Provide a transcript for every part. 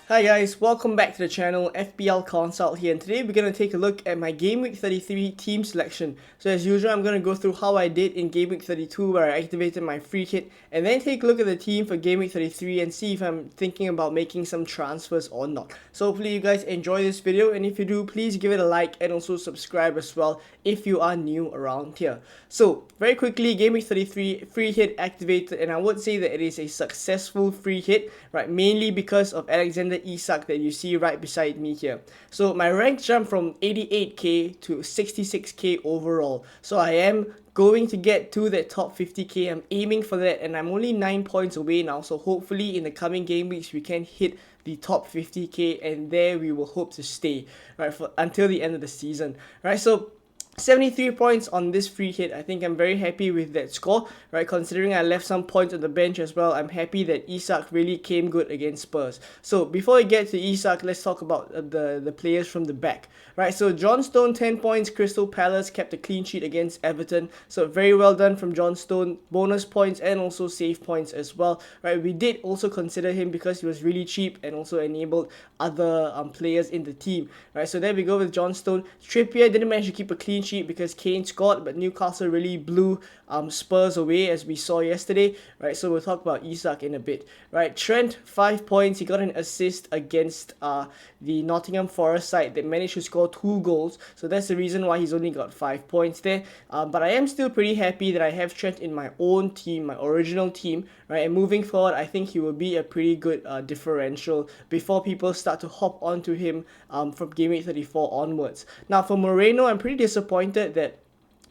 Hi guys, welcome back to the channel, FPL Consult here, and today we're going to take a look at my Game Week 33 team selection. So as usual, I'm going to go through how I did in Game Week 32 where I activated my free hit, and then take a look at the team for Game Week 33 and see if I'm thinking about making some transfers or not. So hopefully you guys enjoy this video, and if you do, please give it a like and also subscribe as well if you are new around here. So very quickly, Game Week 33 free hit activated, and I would say that it is a successful free hit, right? Mainly because of Alexander Isak that you see right beside me here. So my rank jumped from 88k to 66k overall. So I am going to get to that top 50k. I'm aiming for that, and I'm only 9 points away now. So hopefully in the coming game weeks we can hit the top 50k, and there we will hope to stay, right, for until the end of the season, right? So 73 points on this free hit. I think I'm very happy with that score, right? Considering I left some points on the bench as well, I'm happy that Isak really came good against Spurs. So before we get to Isak, let's talk about the players from the back, right? So John Stone, 10 points. Crystal Palace kept a clean sheet against Everton. So very well done from John Stone. Bonus points and also save points as well, right? We did also consider him because he was really cheap and also enabled other players in the team, right? So there we go with John Stone. Trippier didn't manage to keep a clean sheet because Kane scored, but Newcastle really blew Spurs away as we saw yesterday, right? So we'll talk about Isak in a bit, right? Trent, 5 points. He got an assist against the Nottingham Forest side that managed to score 2 goals, so that's the reason why he's only got 5 points there. But I am still pretty happy that I have Trent in my own team, my original team, right? And moving forward, I think he will be a pretty good differential before people start to hop onto him from Game Week 34 onwards. Now for Moreno, I'm pretty disappointed that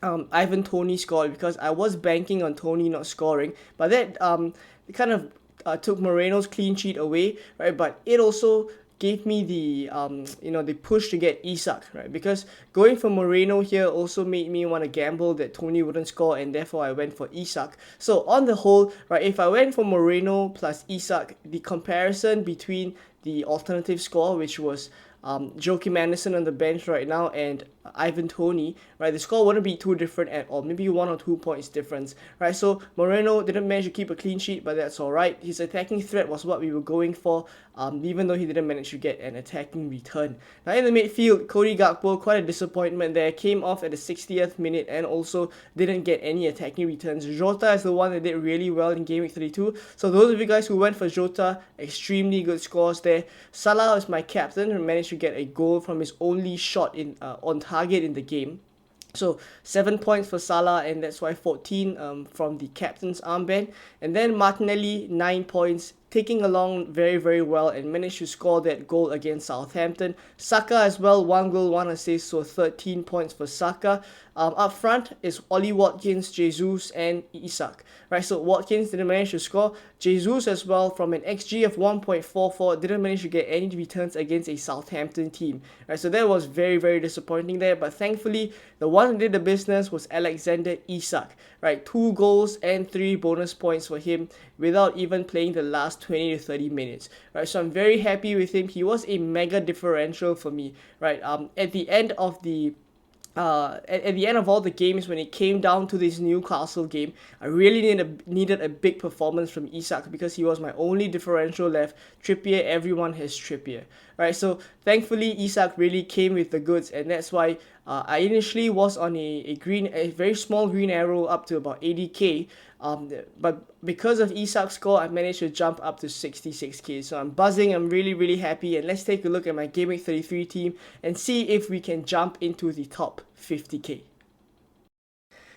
Ivan Toney scored, because I was banking on Toney not scoring, but that kind of took Moreno's clean sheet away, right? But it also gave me the the push to get Isak, right? Because going for Moreno here also made me want to gamble that Toney wouldn't score, and therefore I went for Isak. So on the whole, right, if I went for Moreno plus Isak, the comparison between the alternative score, which was Joachim Anderson on the bench right now and Ivan Toney, right, the score wouldn't be too different at all, maybe 1 or 2 points difference, right? So Moreno didn't manage to keep a clean sheet, but that's alright. His attacking threat was what we were going for, even though he didn't manage to get an attacking return. Now in the midfield, Cody Gakpo, quite a disappointment there, came off at the 60th minute and also didn't get any attacking returns. Jota is the one that did really well in Game Week 32, so those of you guys who went for Jota, extremely good scores there. Salah is my captain, who managed to get a goal from his only shot in on target in the game. So 7 points for Salah, and that's why 14 from the captain's armband. And then Martinelli, 9 points, taking along very, very well and managed to score that goal against Southampton. Saka as well, 1 goal, 1 assist, so 13 points for Saka. Up front is Ollie Watkins, Jesus, and Isak, right? So Watkins didn't manage to score. Jesus as well, from an XG of 1.44, didn't manage to get any returns against a Southampton team, right? So that was very, very disappointing there, but thankfully the one who did the business was Alexander Isak, right? 2 goals and 3 bonus points for him without even playing the last 20 to 30 minutes, right? So I'm very happy with him. He was a mega differential for me, right? At the end of the at the end of all the games, when it came down to this Newcastle game, I really needed a big performance from Isak, because he was my only differential left. Trippier, everyone has Trippier, right? So thankfully Isak really came with the goods, and that's why I initially was on a very small green arrow up to about 80k, but because of Isak's score, I managed to jump up to 66k. So I'm buzzing, I'm really, really happy. And let's take a look at my Game Week 33 team and see if we can jump into the top 50k.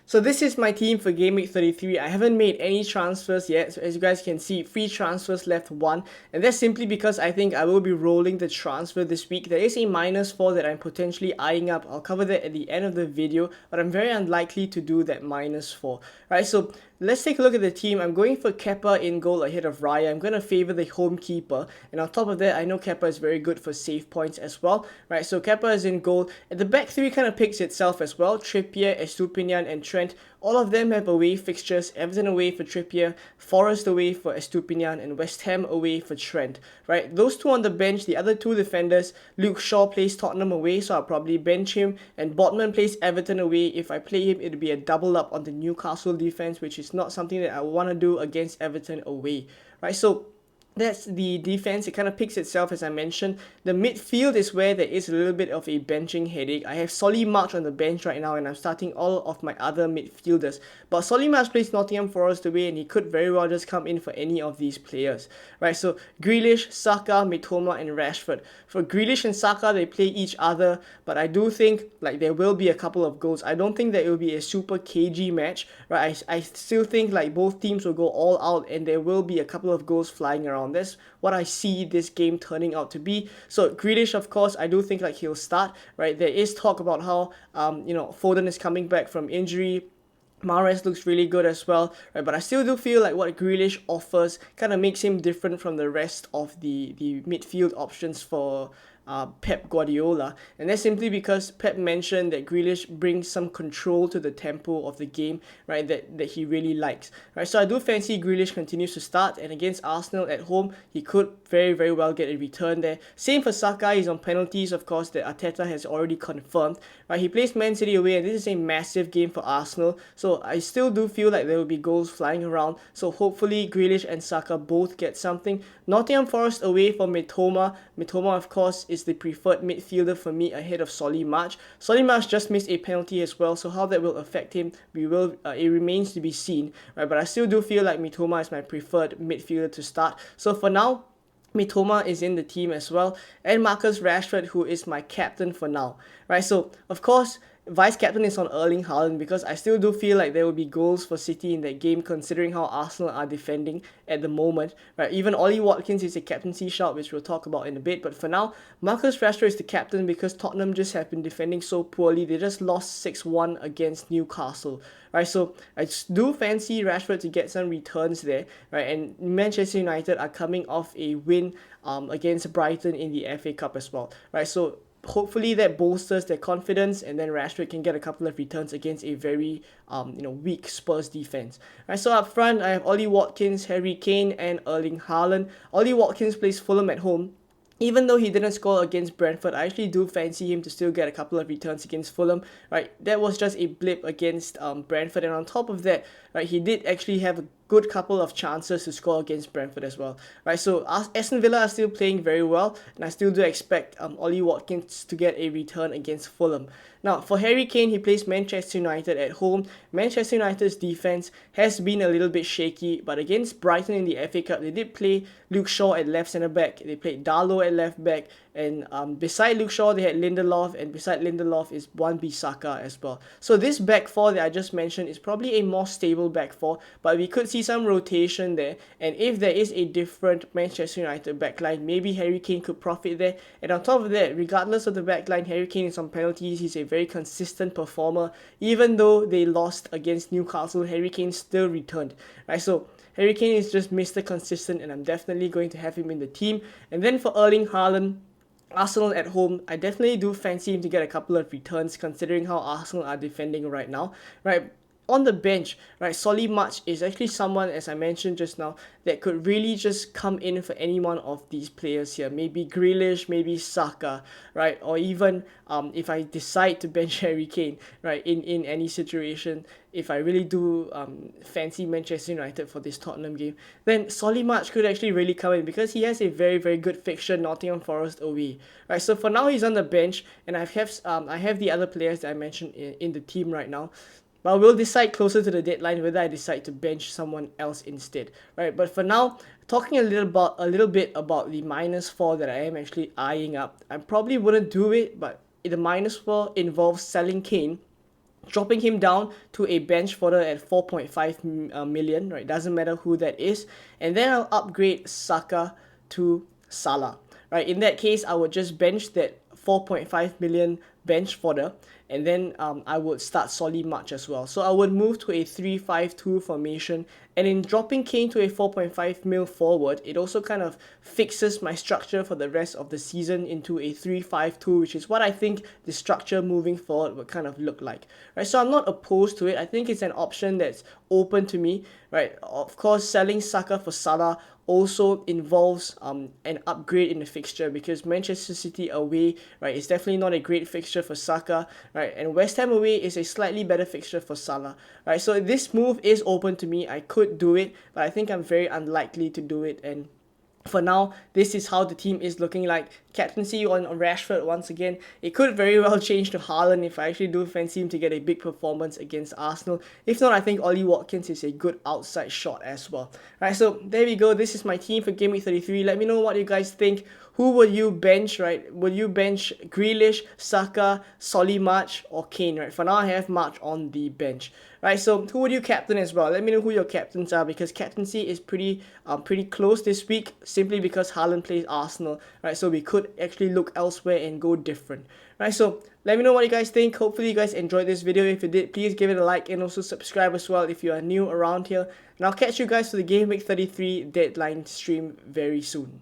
So this is my team for Game Week 33. I haven't made any transfers yet. So as you guys can see, free transfers left 1. And that's simply because I think I will be rolling the transfer this week. There is a -4 that I'm potentially eyeing up. I'll cover that at the end of the video, but I'm very unlikely to do that -4. Right, so let's take a look at the team. I'm going for Kepa in goal ahead of Raya. I'm going to favor the home keeper. And on top of that, I know Kepa is very good for save points as well. Right, so Kepa is in goal. And the back three kind of picks itself as well. Trippier, Estupiñán, and Trent Trent. All of them have away fixtures. Everton away for Trippier, Forest away for Estupinian, and West Ham away for Trent. Right, those two on the bench. The other two defenders, Luke Shaw plays Tottenham away, so I'll probably bench him, and Botman plays Everton away. If I play him, it'll be a double up on the Newcastle defense, which is not something that I want to do against Everton away. Right, so that's the defense. It kind of picks itself, as I mentioned. The midfield is where there is a little bit of a benching headache. I have Solly March on the bench right now, and I'm starting all of my other midfielders. But Solly March plays Nottingham Forest away, and he could very well just come in for any of these players. Right, so Grealish, Saka, Mitoma, and Rashford. For Grealish and Saka, they play each other, but I do think like there will be a couple of goals. I don't think that it will be a super cagey match. Right, I still think like both teams will go all out, and there will be a couple of goals flying around. That's what I see this game turning out to be. So Grealish, of course, I do think like he'll start. Right, there is talk about how Foden is coming back from injury. Mahrez looks really good as well, right? But I still do feel like what Grealish offers kind of makes him different from the rest of the midfield options for Pep Guardiola, and that's simply because Pep mentioned that Grealish brings some control to the tempo of the game, right, that he really likes, right? So I do fancy Grealish continues to start, and against Arsenal at home, he could very, very well get a return there. Same for Saka, he's on penalties, of course, that Arteta has already confirmed, right? He plays Man City away, and this is a massive game for Arsenal, so I still do feel like there will be goals flying around, so hopefully Grealish and Saka both get something. Nottingham Forest away for Mitoma. Mitoma, of course, is the preferred midfielder for me ahead of Solly March. Solly March just missed a penalty as well, so how that will affect him, it remains to be seen, right? But I still do feel like Mitoma is my preferred midfielder to start. So for now, Mitoma is in the team as well, and Marcus Rashford, who is my captain for now, right? So of course, vice captain is on Erling Haaland because I still do feel like there will be goals for City in that game considering how Arsenal are defending at the moment, right? Even Ollie Watkins is a captaincy shout, which we'll talk about in a bit, but for now, Marcus Rashford is the captain because Tottenham just have been defending so poorly. They just lost 6-1 against Newcastle, right? So I do fancy Rashford to get some returns there, right? And Manchester United are coming off a win against Brighton in the FA Cup as well, right? So hopefully that bolsters their confidence, and then Rashford can get a couple of returns against a very weak Spurs defense. Right, so up front I have Ollie Watkins, Harry Kane, and Erling Haaland. Ollie Watkins plays Fulham at home. Even though he didn't score against Brentford, I actually do fancy him to still get a couple of returns against Fulham. Right, that was just a blip against Brentford, and on top of that, right, he did actually have a good couple of chances to score against Brentford as well. Right, so Aston Villa are still playing very well, and I still do expect Ollie Watkins to get a return against Fulham. Now, for Harry Kane, he plays Manchester United at home. Manchester United's defense has been a little bit shaky, but against Brighton in the FA Cup, they did play Luke Shaw at left centre back. They played Darlow at left back, and beside Luke Shaw, they had Lindelof, and beside Lindelof is Wan-Bissaka as well. So this back four that I just mentioned is probably a more stable back four, but we could see some rotation there, and if there is a different Manchester United backline, maybe Harry Kane could profit there. And on top of that, regardless of the backline, Harry Kane is on penalties. He's a very consistent performer. Even though they lost against Newcastle, Harry Kane still returned, right? So Harry Kane is just Mr. Consistent, and I'm definitely going to have him in the team. And then for Erling Haaland, Arsenal at home, I definitely do fancy him to get a couple of returns considering how Arsenal are defending right now, right? On the bench, right, Solly March is actually someone, as I mentioned just now, that could really just come in for any one of these players here. Maybe Grealish, maybe Saka, right? Or even if I decide to bench Harry Kane, right, in any situation, if I really do fancy Manchester United for this Tottenham game, then Solly March could actually really come in because he has a very, very good fixture, Nottingham Forest away, right? So for now, he's on the bench, and I have the other players that I mentioned in the team right now. But we'll decide closer to the deadline whether I decide to bench someone else instead, right? But for now, talking a little bit about the -4 that I am actually eyeing up, I probably wouldn't do it, but the -4 involves selling Kane, dropping him down to a bench fodder at 4.5 million, right? Doesn't matter who that is, and then I'll upgrade Saka to Salah, right? In that case, I would just bench that 4.5 million bench fodder, and then I would start Solly March as well. So I would move to a 3-5-2 formation, and in dropping Kane to a 4.5 mil forward, it also kind of fixes my structure for the rest of the season into a 3-5-2, which is what I think the structure moving forward would kind of look like, right? So I'm not opposed to it. I think it's an option that's open to me, right? Of course, selling Saka for Salah also involves an upgrade in the fixture, because Manchester City away, right, is definitely not a great fixture for Saka, right, and West Ham away is a slightly better fixture for Salah, right? So this move is open to me. I could do it, but I think I'm very unlikely to do it, and for now, this is how the team is looking like. Captaincy on Rashford once again. It could very well change to Haaland if I actually do fancy him to get a big performance against Arsenal. If not, I think Ollie Watkins is a good outside shot as well. Right, so there we go. This is my team for Game Week 33. Let me know what you guys think. Who will you bench, right? Will you bench Grealish, Saka, Solly March, or Kane, right? For now, I have March on the bench, right? So who would you captain as well? Let me know who your captains are, because captaincy is pretty close this week, simply because Haaland plays Arsenal, right? So we could actually look elsewhere and go different, right? So let me know what you guys think. Hopefully you guys enjoyed this video. If you did, please give it a like and also subscribe as well if you are new around here. And I'll catch you guys for the Game Week 33 deadline stream very soon.